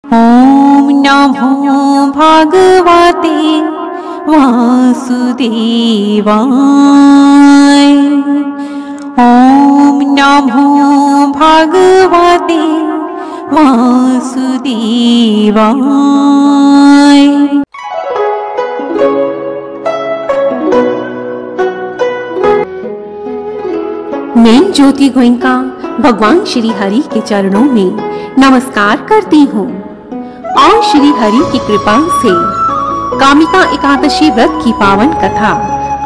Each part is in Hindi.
ॐ नमो भगवते वासुदेवाय। ॐ नमो भगवते वासुदेवाय। मैं ज्योति गोयनका भगवान श्री हरि के चरणों में नमस्कार करती हूँ और श्री हरि की कृपा से कामिका एकादशी व्रत की पावन कथा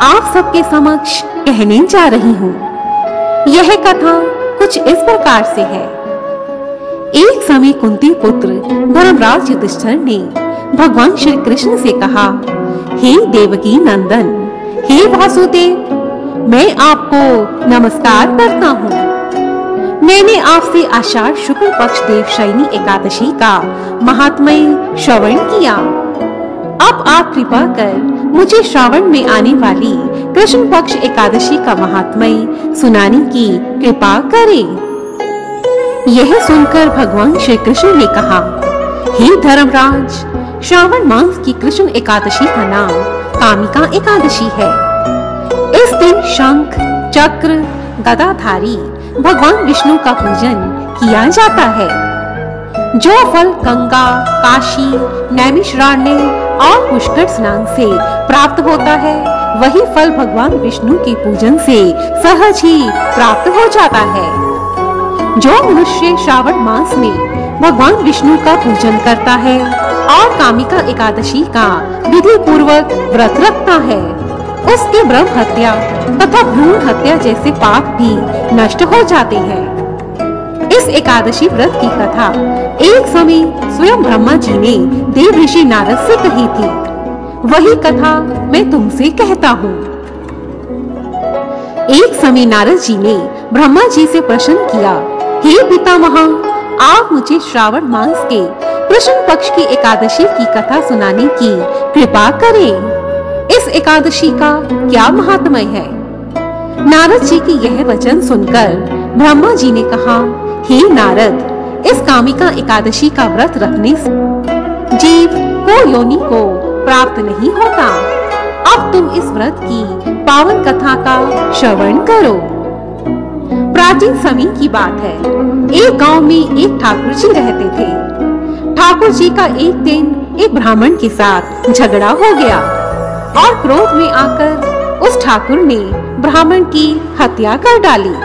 आप सबके समक्ष कहने जा रही हूँ। यह कथा कुछ इस प्रकार से है। एक समय कुंती पुत्र धर्मराज युधिष्ठिर ने भगवान श्री कृष्ण से कहा, हे देवकी नंदन, हे वासुदेव, मैं आपको नमस्कार करता हूँ। मैंने आपसे आषाढ़ शुक्ल पक्ष देवशयनी एकादशी का महात्म्य श्रवण किया। अब आप कृपा कर मुझे श्रावण में आने वाली कृष्ण पक्ष एकादशी का महात्म्य सुनाने की कृपा करें। यह सुनकर भगवान श्री कृष्ण ने कहा, हे धर्मराज, श्रावण मास की कृष्ण एकादशी का नाम कामिका एकादशी है। इस दिन शंख, चक्र, गदाधारी भगवान विष्णु का पूजन किया जाता है। जो फल गंगा, काशी, नैमिषारण्य और पुष्कर स्नान से प्राप्त होता है, वही फल भगवान विष्णु के पूजन से सहज ही प्राप्त हो जाता है। जो मनुष्य श्रावण मास में भगवान विष्णु का पूजन करता है और कामिका एकादशी का विधि पूर्वक व्रत रखता है, उसके ब्रह्म हत्या तथा भ्रूण हत्या जैसे पाप भी नष्ट हो जाते हैं। इस एकादशी व्रत की कथा एक समय स्वयं ब्रह्मा जी ने देव ऋषि नारद से कही थी। वही कथा मैं तुमसे कहता हूँ। एक समय नारद जी ने ब्रह्मा जी से प्रश्न किया, हे पितामह, आप मुझे श्रावण मास के कृष्ण पक्ष की एकादशी की कथा सुनाने की कृपा करें। इस एकादशी का क्या महात्म्य है? नारद जी की यह वचन सुनकर ब्रह्मा जी ने कहा, हे नारद, इस कामिका एकादशी का व्रत रखने से जीव को योनि को प्राप्त नहीं होता। अब तुम इस व्रत की पावन कथा का श्रवण करो। प्राचीन समय की बात है। एक गांव में एक ठाकुर जी रहते थे। ठाकुर जी का एक दिन एक ब्राह्मण के साथ झगड़ा हो गया और क्रोध में आकर उस ठाकुर ने ब्राह्मण की हत्या कर डाली।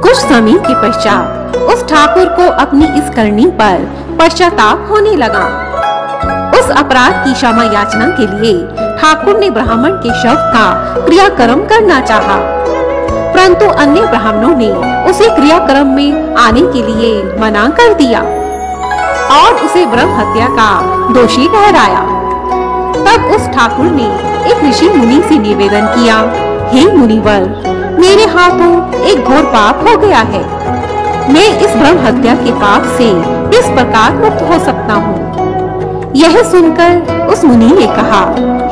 कुछ समय के पश्चात उस ठाकुर को अपनी इस करनी पर पश्चाताप होने लगा। उस अपराध की क्षमा याचना के लिए ठाकुर ने ब्राह्मण के शव का क्रियाक्रम करना चाहा, परंतु अन्य ब्राह्मणों ने उसे क्रियाक्रम में आने के लिए मना कर दिया और उसे ब्रह्म हत्या का दोषी ठहराया। तब उस ठाकुर ने एक ऋषि मुनि से निवेदन किया, हे मुनिवर, मेरे हाथों एक घोर पाप हो गया है। मैं इस ब्रह्म हत्या के पाप से किस प्रकार मुक्त हो सकता हूँ? यह सुनकर उस मुनि ने कहा,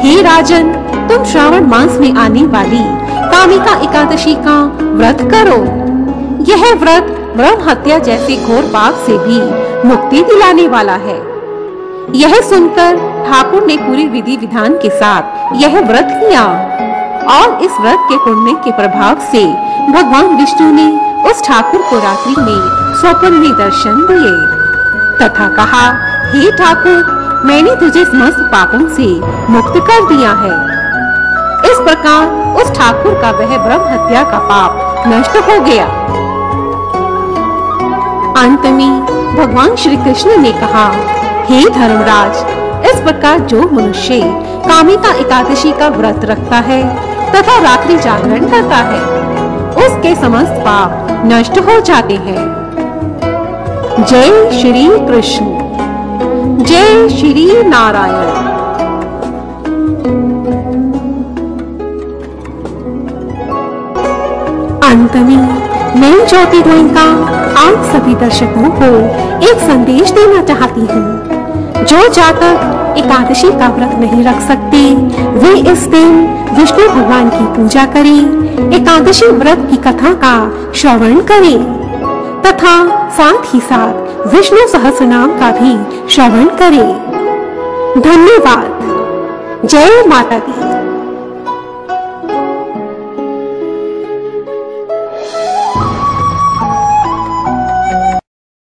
हे राजन, तुम श्रावण मास में आने वाली कामिका एकादशी का व्रत करो। यह व्रत ब्रह्म हत्या जैसे घोर पाप से भी मुक्ति दिलाने वाला है। यह सुनकर ठाकुर ने पूरी विधि विधान के साथ यह व्रत किया और इस व्रत के पुण्य के प्रभाव से भगवान विष्णु ने उस ठाकुर को रात्रि में स्वप्न में दर्शन दिए तथा कहा, हे ठाकुर, मैंने तुझे समस्त पापों से मुक्त कर दिया है। इस प्रकार उस ठाकुर का वह ब्रह्म हत्या का पाप नष्ट हो गया। अंत में भगवान श्री कृष्ण ने कहा, हे धर्मराज, इस प्रकार जो मनुष्य कामिका एकादशी का व्रत रखता है तथा रात्रि जागरण करता है, उसके समस्त पाप नष्ट हो जाते हैं। जय श्री कृष्ण, जय श्री नारायण। अंत में मैं ज्योति गोयनका आप सभी दर्शकों को एक संदेश देना चाहती हूँ। जो जातक एकादशी का व्रत नहीं रख सकते, वे इस दिन विष्णु भगवान की पूजा करें, एकादशी व्रत की कथा का श्रवण करें तथा साथ ही साथ विष्णु सहस्रनाम का भी श्रवण करें। धन्यवाद। जय माता दी।